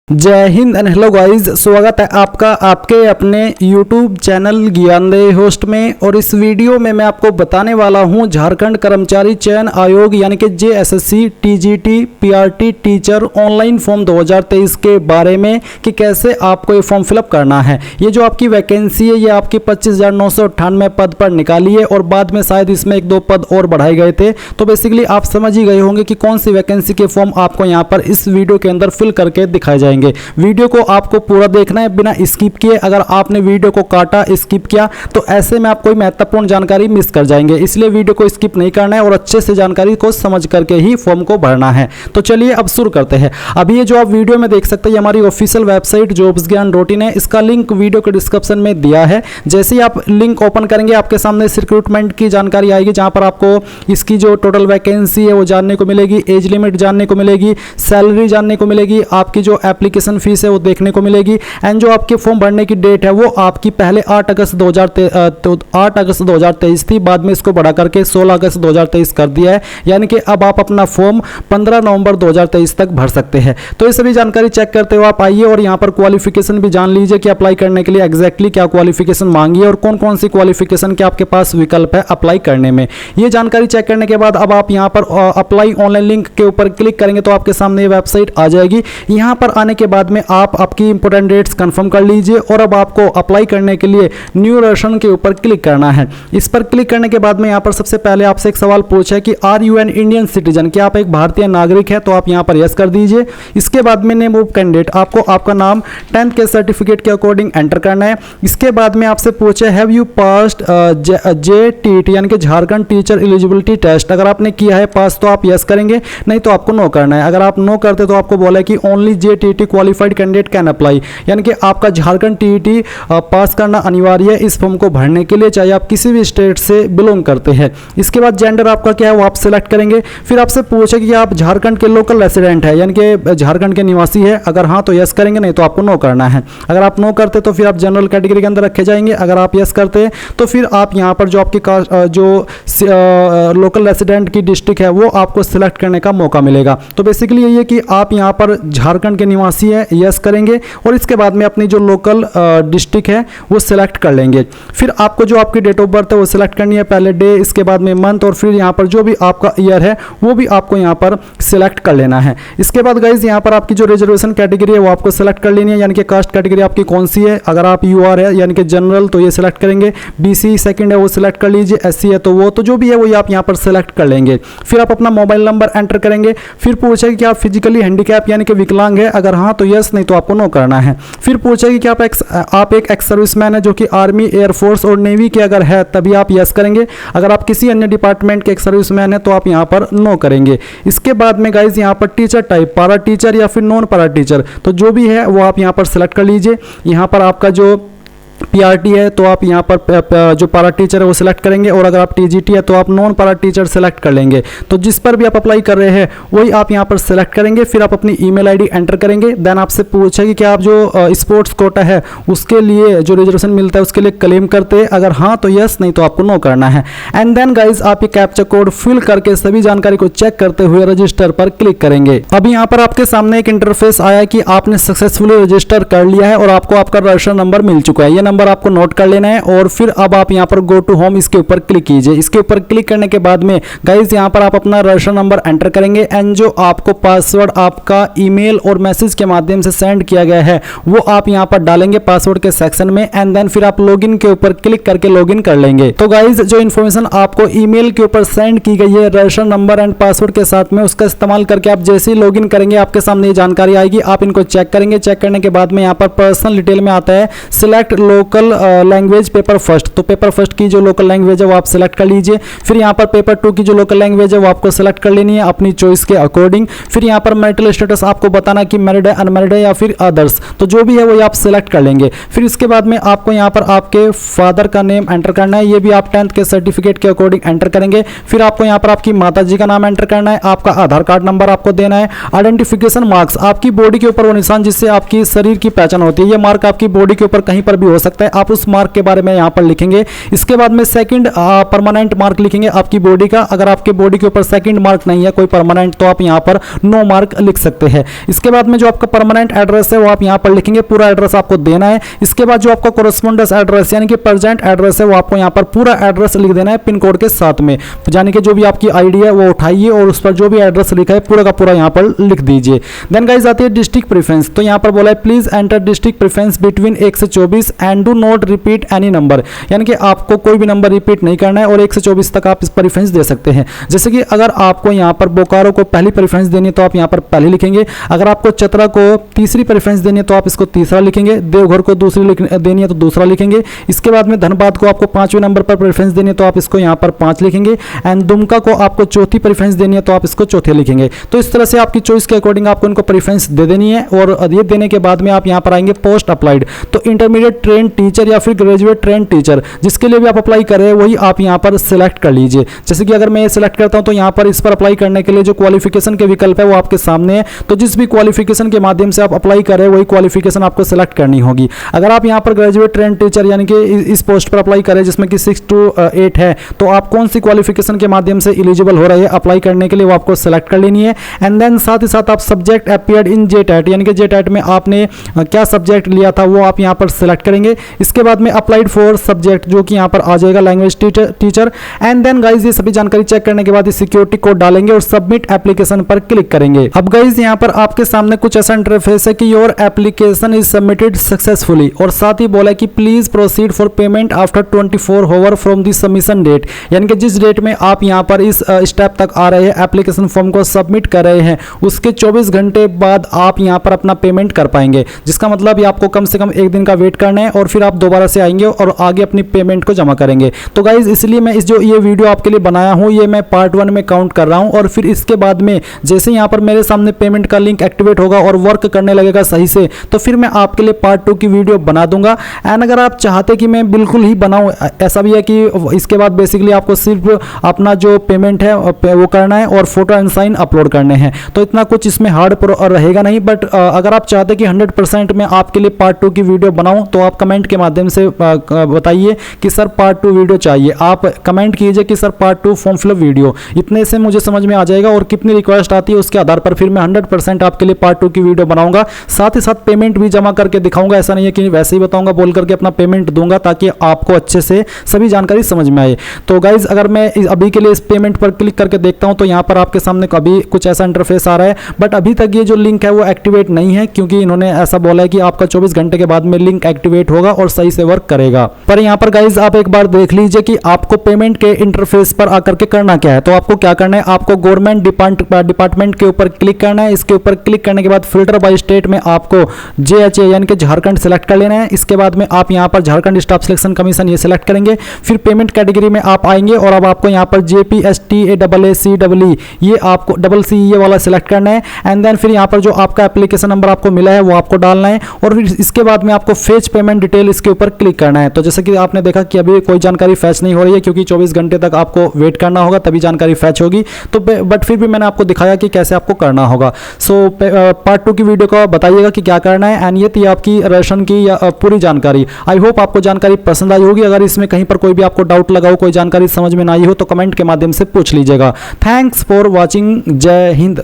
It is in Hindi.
जय हिंद एंड हेलो गाइस, स्वागत है आपका आपके अपने YouTube चैनल ज्ञानदेह होस्ट में। और इस वीडियो में मैं आपको बताने वाला हूं झारखंड कर्मचारी चयन आयोग यानी कि JSSC TGT PRT teacher online form 2023 के बारे में कि कैसे आपको ये फॉर्म फिलअप करना है। ये जो आपकी वैकेंसी है ये आपकी 25,998 पद पर निकाली है और बाद में शायद इसमें 1-2 पद और बढ़ाए गए थे। तो बेसिकली आप समझ ही गए होंगे कि कौन सी वैकेंसी के फॉर्म आपको यहाँ पर इस वीडियो के अंदर फिल करके दिखाए जाएंगे। वीडियो को आपको पूरा देखना है बिना स्किप किए। अगर आपने वीडियो को काटा, स्किप किया तो ऐसे में आप कोई महत्वपूर्ण जानकारी मिस कर जाएंगे, इसलिए वीडियो को स्किप नहीं करना है और अच्छे से जानकारी को समझ करके ही फॉर्म को भरना है। तो चलिए अब शुरू करते हैं। अभी ये जो आप वीडियो में देख सकते हैं ये हमारी ऑफिशियल वेबसाइट jobsgyan.in है। इसका लिंक वीडियो के डिस्क्रिप्शन में दिया है। जैसे ही आप लिंक ओपन करेंगे आपके सामने रिक्रूटमेंट की जानकारी आएगी, जहां पर आपको इसकी जो टोटल वैकेंसी है वो जानने को मिलेगी, एज लिमिट जानने को मिलेगी, सैलरी जानने को मिलेगी, आपकी जो एप्लीकेशन फीस है वो देखने को मिलेगी एंड जो आपके फॉर्म भरने की डेट है वो आपकी पहले 8 अगस्त 2023 थी, बाद में इसको बढ़ा करके 16 अगस्त 2023 कर दिया है। यानी कि अब आप अपना फॉर्म 15 नवंबर 2023 तक भर सकते हैं। तो ये सभी जानकारी चेक करते हुए आप आइए और यहाँ पर क्वालिफिकेशन भी जान लीजिए कि अप्लाई करने के लिए एग्जैक्टली क्या क्वालिफिकेशन मांगी है और कौन कौन सी क्वालिफिकेशन के आपके पास विकल्प है अप्लाई करने में। ये जानकारी चेक करने के बाद अब आप यहाँ पर अप्लाई ऑनलाइन लिंक के ऊपर क्लिक करेंगे तो आपके सामने ये वेबसाइट आ जाएगी। यहाँ पर आने के बाद में आप आपकी इंपोर्टेंट डेट्स कंफर्म कर लीजिए और अब आपको अप्लाई करने के लिए न्यू रजिस्ट्रेशन के ऊपर क्लिक करना है। इस पर क्लिक करने के बाद में यहाँ पर सबसे पहले आपसे एक सवाल पूछा है कि are you an Indian citizen, क्या आप एक भारतीय नागरिक है? तो आप यहाँ पर यस कर दीजिए। इसके बाद में नेम ऑफ कैंडिडेट, आपको आपका नाम 10th के सर्टिफिकेट के अकॉर्डिंग एंटर करना है। इसके बाद में आपसे पूछे हैव यू पास्ड JTT यानी कि झारखंड टीचर एलिजिबिलिटी टेस्ट, अगर आपने किया है पास तो आप यस करेंगे, नहीं तो आपको नो करना है। अगर आप नो करते तो आपको बोला है कि only JTT qualified candidate can apply, यानी कि आपका झारखंड TET पास करना अनिवार्य है इस फॉर्म को भरने के लिए, चाहे आप किसी भी स्टेट से बिलोंग करते हैं। इसके बाद जेंडर आपका क्या है वो आप सिलेक्ट करेंगे। फिर आपसे पूछे कि आप झारखंड के लोकल रेसिडेंट है यानी कि झारखंड के निवासी है, अगर हाँ तो यस करेंगे, नहीं तो आपको नो करना है। अगर आप नो करते तो फिर आप जनरल कैटेगरी के अंदर रखे जाएंगे, अगर आप यस करते तो फिर आप यहाँ पर जो आपकी जो लोकल रेसिडेंट की डिस्ट्रिक्ट है वो आपको सिलेक्ट करने का मौका मिलेगा। तो बेसिकली यही है कि आप यहाँ पर झारखंड के निवासी है, यस करेंगे और इसके बाद में अपनी जो लोकल डिस्ट्रिक्ट है वो सिलेक्ट कर लेंगे। फिर आपको जो आपकी डेट ऑफ बर्थ है वो सिलेक्ट करनी है, पहले डे, इसके बाद में मंथ और फिर यहाँ पर जो भी आपका ईयर है वो भी आपको यहाँ पर सिलेक्ट कर लेना है। इसके बाद गाइज यहाँ पर आपकी जो रिजर्वेशन कैटेगरी है वो आपको सिलेक्ट कर लेनी है, यानी कि कास्ट कैटेगरी आपकी कौन सी है। अगर आप UR है यानी कि जनरल तो ये सिलेक्ट करेंगे, BC सेकंड है वो सिलेक्ट कर लीजिए, SC है तो वो, तो जो भी है वो आप यहाँ पर सिलेक्ट कर लेंगे। फिर आप अपना मोबाइल नंबर एंटर करेंगे। फिर पूछेगा कि आप फिजिकली हैंडीकैप यानी कि विकलांग है, अगर हाँ तो यस, नहीं तो आपको नो करना है। फिर पूछेगी कि आप एक एक्स सर्विसमैन है जो कि आर्मी, एयरफोर्स और नेवी के अगर है तभी आप यस करेंगे, अगर आप किसी अन्य डिपार्टमेंट के एक सर्विसमैन है तो आप यहाँ पर नो करेंगे। इसके बाद में गाइज यहाँ पर टीचर टाइप, पारा टीचर या फिर नॉन पारा टीचर, तो जो भी है वो आप यहाँ पर सिलेक्ट कर लीजिए। यहाँ पर आपका जो PRT है तो आप यहाँ पर जो पारा टीचर है वो सिलेक्ट करेंगे और अगर आप TGT है तो आप नॉन पारा टीचर सिलेक्ट कर लेंगे। तो जिस पर भी आप अप्लाई कर रहे हैं वही आप यहाँ पर सिलेक्ट करेंगे। फिर आप अपनी ईमेल आईडी एंटर करेंगे। देन आपसे पूछेगी कि आप जो स्पोर्ट्स कोटा है उसके लिए जो रिजर्वेशन मिलता है उसके लिए क्लेम करते हैं, अगर हाँ तो यस, नहीं तो आपको नो करना है। एंड देन गाइज आप ये कैप्चा कोड फिल करके सभी जानकारी को चेक करते हुए रजिस्टर पर क्लिक करेंगे। अभी यहाँ पर आपके सामने एक इंटरफेस आया कि आपने सक्सेसफुली रजिस्टर कर लिया है और आपको आपका रजिस्टर नंबर मिल चुका है। ये नंबर आपको नोट कर लेना है और फिर अब आप यहाँ पर गो टू होम इसके ऊपर क्लिक कीजिए। इसके ऊपर क्लिक करने के बाद में गाइज यहाँ पर आप अपना रजिस्टर नंबर एंटर करेंगे एंड जो आपको पासवर्ड आपका ईमेल और मैसेज के माध्यम से सेंड किया गया है वो आप यहाँ पर डालेंगे पासवर्ड के सेक्शन में एंड देन फिर आप लॉगिन के ऊपर क्लिक करके लॉगिन कर लेंगे। तो गाइज जो इन्फॉर्मेशन आपको ईमेल के ऊपर सेंड की गई है रजिस्टर नंबर एंड पासवर्ड के साथ में, उसका इस्तेमाल करके आप जैसे ही लॉगिन करेंगे आपके सामने ये जानकारी आएगी। आप इनको चेक करेंगे। चेक करने के बाद में यहाँ पर पर्सनल डिटेल में आता है select local language paper first, तो पेपर फर्स्ट की जो लोकल लैंग्वेज है वो आप सिलेक्ट कर लीजिए। फिर यहाँ पर पेपर 2 की जो लोकल लैंग्वेज है वो आपको सिलेक्ट कर लेनी है अपनी चॉइस के अकॉर्डिंग। फिर यहाँ पर मैरिटल स्टेटस आपको बताना कि मैरिड है, अनमैरिड है या फिर अदर्स, तो जो भी है वो आप सिलेक्ट कर लेंगे। फिर इसके बाद में आपको यहाँ पर आपके फादर का नेम एंटर करना है, ये भी आप 10th के सर्टिफिकेट के अकॉर्डिंग एंटर करेंगे। फिर आपको यहाँ पर आपकी माता जी का नाम एंटर करना है, आपका आधार कार्ड नंबर आपको देना है, आइडेंटिफिकेशन मार्क्स आपकी बॉडी के ऊपर वो निशान जिससे आपकी शरीर की पहचान होती है, ये मार्क आपकी बॉडी के ऊपर कहीं पर भी हो सकता है, आप उस मार्क के बारे में यहाँ पर लिखेंगे। इसके बाद में सेकंड परमानेंट मार्क लिखेंगे आपकी बॉडी का। अगर आपके बॉडी के ऊपर सेकंड मार्क नहीं है कोई परमानेंट, तो आप यहाँ पर नो मार्क लिख सकते हैं। इसके बाद में जो आपका परमानेंट एड्रेस है वो आप यहाँ पर लिखेंगे, पूरा एड्रेस आपको देना है। इसके बाद जो आपका कोरेस्पोंडेंस एड्रेस यानी कि प्रेजेंट एड्रेस है वो आपको यहाँ पर पूरा एड्रेस लिख देना है पिन कोड के साथ में, यानी कि जो भी आपकी आईडी है वो उठाइए और उस पर जो भी एड्रेस लिखा है पूरा का पूरा यहाँ पर लिख दीजिए। देन गाइस आती है डिस्ट्रिक्ट प्रेफरेंस। तो यहाँ पर बोला है please enter district preference between 1 से 24 and do not repeat any number, यानी कि आपको कोई भी नंबर रिपीट नहीं करना है और 1 से 24 तक आप इस प्रेफरेंस दे सकते हैं। जैसे कि अगर आपको यहाँ पर बोकारो को पहली प्रेफरेंस देनी है तो आप यहाँ पर पहली लिखेंगे, अगर आपको चतरा को तीसरी प्रेफरेंस देनी है तो आप इसको तीसरा लिखेंगे, देवघर को दूसरी देनी है तो दूसरा लिखेंगे। इसके बाद में धनबाद को आपको 5वें नंबर पर प्रेफरेंस देनी है तो आप इसको यहाँ पर 5 लिखेंगे, एंड दुमका को आपको चौथी प्रेफरेंस देनी है तो आप इसको चौथे लिखेंगे। तो इस तरह से आपकी चॉइस के अकॉर्डिंग आपको इनको प्रेफरेंस दे देनी है। और ये देने के बाद में आप यहाँ पर आएंगे पोस्ट अप्लाइड, तो इंटरमीडिएट ट्रेन टीचर या फिर ग्रेजुएट ट्रेन टीचर जिसके लिए भी आप अप्लाई कर रहे हैं वही आप यहाँ पर सिलेक्ट कर लीजिए। जैसे कि अगर मैं ये सिलेक्ट करता हूँ तो यहाँ पर इस पर अप्लाई करने के लिए जो क्वालिफिकेशन के विकल्प है वो आपके सामने है, तो जिस भी क्वालिफिकेशन के माध्यम से आप अप्लाई कर रहे हैं वही क्वालिफिकेशन आपको सिलेक्ट करनी होगी। अगर आप यहाँ पर ग्रेजुएट ट्रेन टीचर यानी कि इस पोस्ट पर अप्लाई करें जिसमें कि 6 to 8 है, तो आप कौन सी क्वालिफिकेशन के माध्यम से एलिजिबल हो रहे हैं अप्लाई करने के लिए वो आपको सिलेक्ट कर लेनी है। एंड देन साथ ही साथ आप सब्जेक्ट अपीयर्ड इन जेटेट, यानी कि जेटेट में आपने क्या सब्जेक्ट लिया था वो आप यहाँ पर सिलेक्ट करेंगे। इसके बाद में अप्लाइड फॉर सब्जेक्ट जो कि यहाँ पर आ जाएगा language teacher. And then guys ये सभी जानकारी चेक करने के बाद इस सिक्योरिटी कोड डालेंगे और सबमिट एप्लीकेशन पर क्लिक करेंगे। अब गाइज यहाँ पर आपके सामने कुछ ऐसा इंटरफेस है कि your application is submitted successfully, और साथ ही बोला कि please proceed for payment after 24 hour from the submission date, यानी कि जिस डेट में आप यहाँ पर इस स्टेप तक आ रहे हैं एप्लीकेशन फॉर्म को सबमिट कर रहे हैं उसके 24 घंटे बाद आप यहाँ पर अपना पेमेंट कर पाएंगे। जिसका मतलब ये आपको कम से कम 1 दिन का वेट करना है और फिर आप दोबारा से आएंगे और आगे अपनी पेमेंट को जमा करेंगे। तो गाइज इसलिए मैं ये वीडियो आपके लिए बनाया हूँ, ये मैं पार्ट 1 में काउंट कर रहा हूँ, और फिर इसके बाद में जैसे यहाँ पर मेरे सामने पेमेंट का लिंक एक्टिवेट होगा और वर्क करने लगेगा सही से, तो फिर मैं आपके लिए पार्ट 2 की वीडियो बना दूंगा। एंड अगर आप चाहते कि मैं बिल्कुल ही बनाऊं, ऐसा भी है कि इसके बाद बेसिकली आपको सिर्फ अपना जो पेमेंट है वो करना है और फोटो एंड साइन अपलोड करने हैं, तो इतना कुछ इसमें हार्ड रहेगा नहीं। बट अगर आप चाहते कि 100% मैं आपके लिए पार्ट 2 की वीडियो बनाऊं तो आप कमेंट के माध्यम से बताइए कि सर पार्ट 2 वीडियो चाहिए। आप कमेंट कीजिए कि sir part 2 form fill up video, इतने से मुझे समझ में आ जाएगा और कितनी रिक्वेस्ट आती है उसके आधार पर फिर मैं 100% आपके लिए पार्ट 2 की वीडियो बनाऊंगा। साथ ही साथ पेमेंट भी जमा करके दिखाऊंगा, ऐसा नहीं है कि वैसे ही बताऊंगा बोल करके अपना पेमेंट दूंगा, ताकि आपको अच्छे से सभी जानकारी समझ में आए। तो गाइज अगर मैं अभी के लिए इस पेमेंट पर क्लिक करके देखता हूं तो यहाँ पर आपके सामने कभी कुछ ऐसा इंटरफेस आ रहा है, बट अभी तक ये जो लिंक है वो एक्टिवेट नहीं है, क्योंकि इन्होंने ऐसा बोला है कि आपका 24 घंटे के बाद में लिंक एक्टिवेट होगा और सही से वर्क करेगा। पर यहाँ पर गाइज आप एक बार देख लीजिए कि आपको पेमेंट के इंटरफेस पर आकर के करना क्या है। तो आपको क्या करना है, आपको गवर्नमेंट डिपार्टमेंट के ऊपर क्लिक करना है। इसके ऊपर क्लिक करने के बाद फिल्टर बाय स्टेट में आपको JHA यानी कि झारखंड सेलेक्ट कर लेना है। इसके बाद में आप यहाँ पर झारखंड स्टाफ सिलेक्शन कमीशन ये सिलेक्ट करेंगे। फिर पेमेंट कैटेगरी में आप आएंगे और अब आपको यहाँ पर JPSTAACEE ये आपको CC ये वाला सिलेक्ट करना है। एंड देन फिर यहाँ पर जो आपका एप्लीकेशन नंबर आपको मिला है वो आपको डालना है, और फिर इसके बाद में आपको फेच पेमेंट डिटेल इसके ऊपर क्लिक करना है। तो जैसे कि आपने देखा कि अभी कोई जानकारी फैच नहीं हो रही है, क्योंकि 24 घंटे तक आपको वेट करना होगा तभी जानकारी फैच होगी। तो बट फिर भी मैंने आपको दिखाया कि कैसे आपको करना होगा। सो पार्ट 2 की वीडियो को बताइएगा कि क्या करना है। एंड ये थी आपकी राशन की या पूरी जानकारी। आई होप आपको जानकारी पसंद आई होगी। अगर इसमें कहीं पर कोई भी आपको डाउट लगा हो, कोई जानकारी समझ में ना आई हो, तो कमेंट के माध्यम से पूछ लीजिएगा। Thanks for watching. जय हिंद।